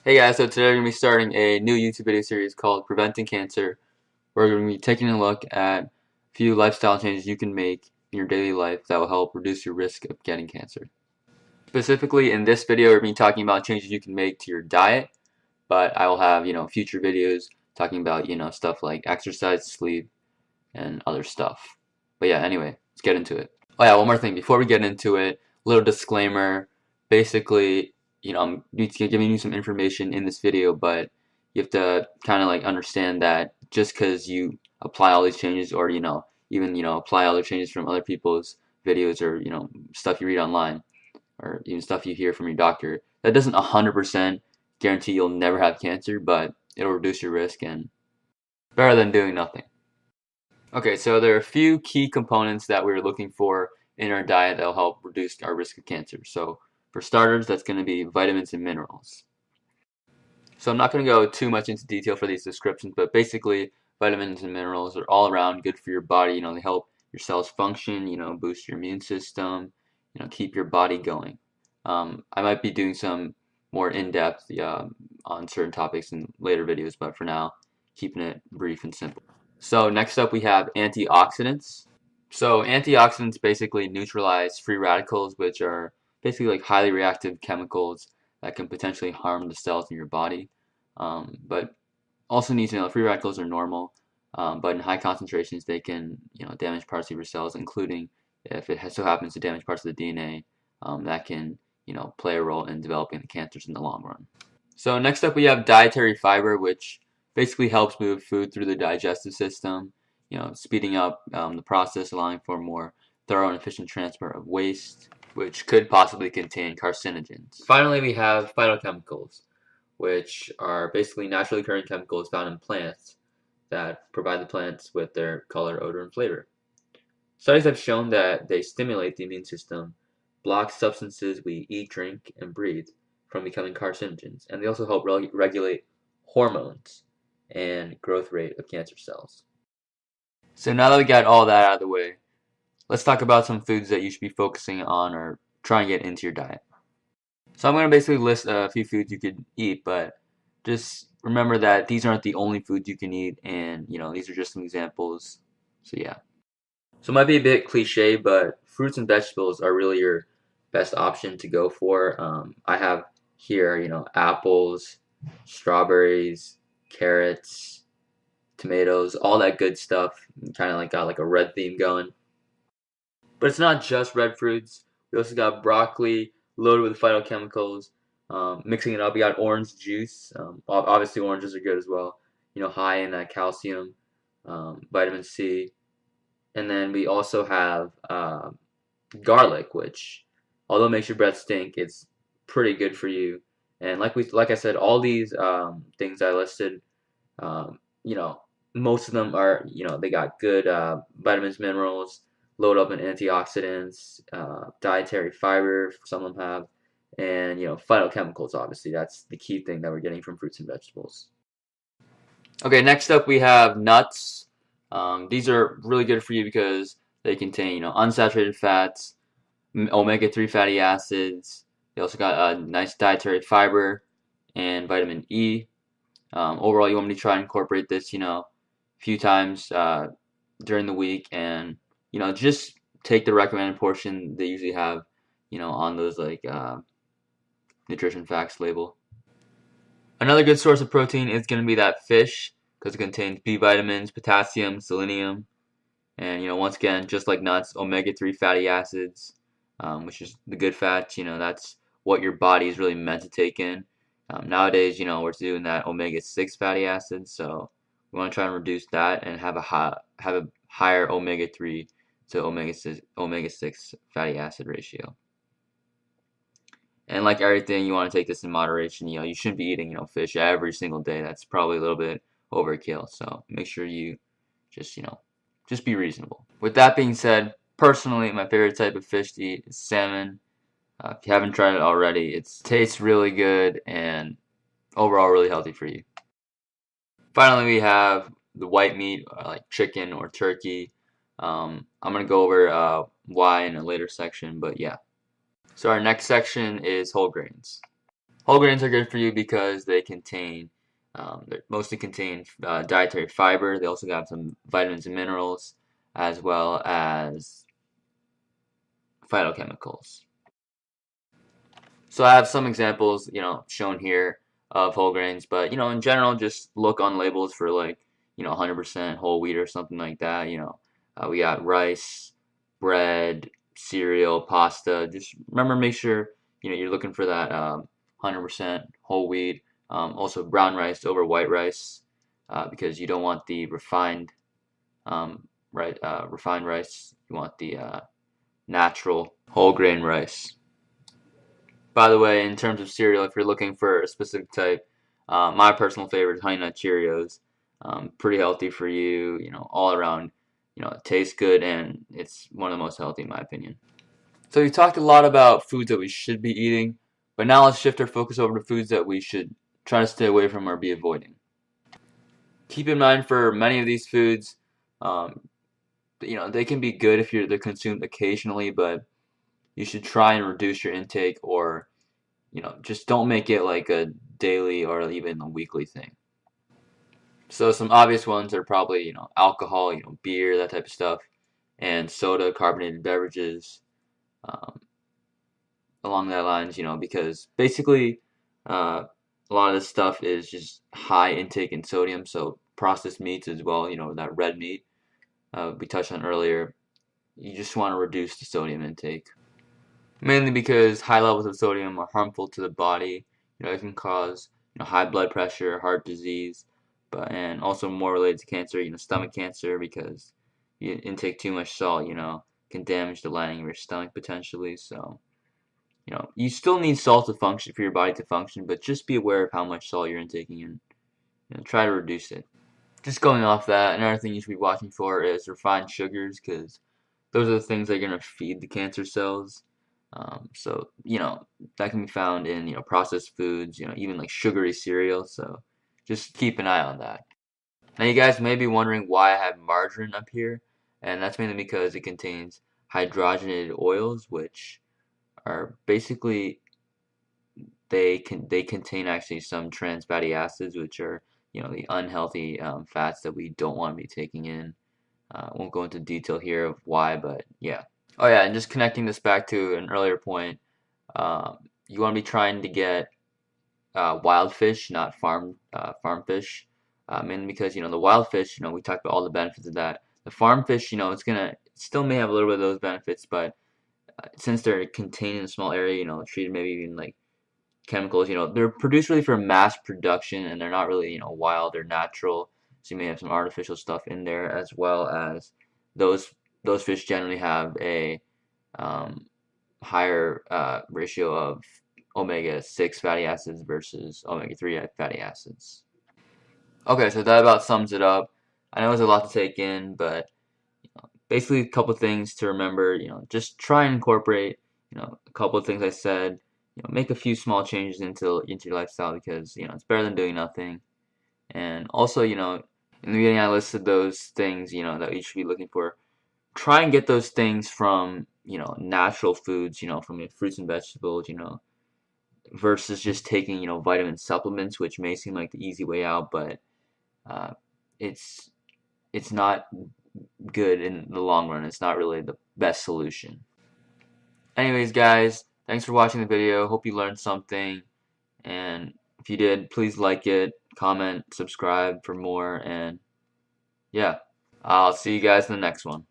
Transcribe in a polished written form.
Hey guys, so today we're going to be starting a new YouTube video series called Preventing Cancer. We're going to be taking a look at a few lifestyle changes you can make in your daily life that will help reduce your risk of getting cancer. Specifically in this video, we're going to be talking about changes you can make to your diet, but I will have, future videos talking about, stuff like exercise, sleep, and other stuff. But yeah, anyway, let's get into it. Oh yeah, one more thing. Before we get into it, little disclaimer. Basically, I'm giving you some information in this video, but you have to kind of like understand that just because you apply all these changes or, even, apply other changes from other people's videos or, stuff you read online or even stuff you hear from your doctor, that doesn't 100% guarantee you'll never have cancer, but it'll reduce your risk and better than doing nothing. Okay, so there are a few key components that we're looking for in our diet that will help reduce our risk of cancer. So for starters, that's going to be vitamins and minerals. So I'm not going to go too much into detail for these descriptions, but basically vitamins and minerals are all around good for your body. They help your cells function, boost your immune system, keep your body going. I might be doing some more in-depth on certain topics in later videos, but for now, keeping it brief and simple. So next up we have antioxidants. So antioxidants basically neutralize free radicals, which are basically like highly reactive chemicals that can potentially harm the cells in your body. But also need to know free radicals are normal, but in high concentrations they can damage parts of your cells, including if it so happens to damage parts of the DNA, that can play a role in developing the cancers in the long run. So next up we have dietary fiber, which basically helps move food through the digestive system, speeding up the process, allowing for more thorough and efficient transfer of waste, which could possibly contain carcinogens. Finally, we have phytochemicals, which are basically naturally occurring chemicals found in plants that provide the plants with their color, odor, and flavor. Studies have shown that they stimulate the immune system, block substances we eat, drink, and breathe from becoming carcinogens, and they also help regulate hormones and growth rate of cancer cells. So now that we got all that out of the way, let's talk about some foods that you should be focusing on or trying to get into your diet. So I'm going to basically list a few foods you could eat, but just remember that these aren't the only foods you can eat, and these are just some examples. So yeah. So it might be a bit cliche, but fruits and vegetables are really your best option to go for. I have here, apples, strawberries, carrots, tomatoes, all that good stuff. Kind of like got like a red theme going. But it's not just red fruits. We also got broccoli loaded with phytochemicals. Mixing it up, we got orange juice. Obviously, oranges are good as well. High in that calcium, vitamin C. And then we also have garlic, which, although it makes your breath stink, it's pretty good for you. And like I said, all these things I listed, um, you know, most of them are, they got good vitamins, minerals, load up in antioxidants, dietary fiber, some of them have, and phytochemicals. Obviously, that's the key thing that we're getting from fruits and vegetables. Okay, next up we have nuts. These are really good for you because they contain, unsaturated fats, omega-3 fatty acids. They also got a nice dietary fiber and vitamin E. Overall, you want me to try and incorporate this, a few times during the week, and just take the recommended portion they usually have, on those like nutrition facts label. Another good source of protein is going to be that fish because it contains B vitamins, potassium, selenium, and once again, just like nuts, omega-3 fatty acids, which is the good fats. That's what your body is really meant to take in. Nowadays, we're doing that omega-6 fatty acids, so we want to try and reduce that and have a higher omega-3 to omega-6 fatty acid ratio. And like everything, you want to take this in moderation. You shouldn't be eating, fish every single day. That's probably a little bit overkill. So make sure you just be reasonable. With that being said, personally, my favorite type of fish to eat is salmon. If you haven't tried it already, it tastes really good and overall really healthy for you. Finally, we have the white meat, like chicken or turkey. I'm going to go over why in a later section, but yeah. So our next section is whole grains. Whole grains are good for you because they mostly contain dietary fiber. They also have some vitamins and minerals, as well as phytochemicals. So I have some examples, shown here of whole grains, but in general, just look on labels for like, 100% whole wheat or something like that. We got rice, bread, cereal, pasta. Just remember, make sure you're looking for that 100% whole wheat. Also, brown rice over white rice, because you don't want the refined rice. You want the natural whole grain rice. By the way, in terms of cereal, if you're looking for a specific type, my personal favorite is Honey Nut Cheerios. Pretty healthy for you, all around. It tastes good and it's one of the most healthy in my opinion. So we talked a lot about foods that we should be eating, but now let's shift our focus over to foods that we should try to stay away from or be avoiding. Keep in mind for many of these foods, um, they can be good if they're consumed occasionally, but you should try and reduce your intake or just don't make it like a daily or even a weekly thing. So some obvious ones are probably, alcohol, beer, that type of stuff, and soda, carbonated beverages, um, along that lines, because basically a lot of this stuff is just high intake in sodium, so processed meats as well, that red meat we touched on earlier, you just want to reduce the sodium intake. Mainly because high levels of sodium are harmful to the body. It can cause high blood pressure, heart disease, and also more related to cancer, stomach cancer because you intake too much salt, can damage the lining of your stomach potentially. So, you still need salt to function for your body to function, but just be aware of how much salt you're intaking and try to reduce it. Just going off that, another thing you should be watching for is refined sugars because those are the things that are going to feed the cancer cells. So, that can be found in, processed foods, even like sugary cereal. So just keep an eye on that. Now, you guys may be wondering why I have margarine up here, and that's mainly because it contains hydrogenated oils, which are basically they contain actually some trans fatty acids, which are the unhealthy fats that we don't want to be taking in. Won't go into detail here of why, but yeah. Oh yeah, and just connecting this back to an earlier point, you want to be trying to get wild fish, not farm fish, mainly because the wild fish, we talked about all the benefits of that. The farm fish, it's gonna still may have a little bit of those benefits, but since they're contained in a small area, treated maybe even like chemicals, they're produced really for mass production, and they're not really wild or natural. So you may have some artificial stuff in there, as well as those those fish generally have a um, higher ratio of omega-6 fatty acids versus omega-3 fatty acids. Okay, so that about sums it up. I know it's a lot to take in, but basically a couple things to remember. Just try and incorporate, a couple of things I said. Make a few small changes into your lifestyle because it's better than doing nothing. And also, in the beginning I listed those things, that you should be looking for. Try and get those things from natural foods, from your fruits and vegetables, versus just taking vitamin supplements, which may seem like the easy way out, but uh, it's it's not good in the long run. It's not really the best solution. Anyways, guys, thanks for watching the video. Hope you learned something, and if you did, please like it, comment, subscribe for more, and yeah, I'll see you guys in the next one.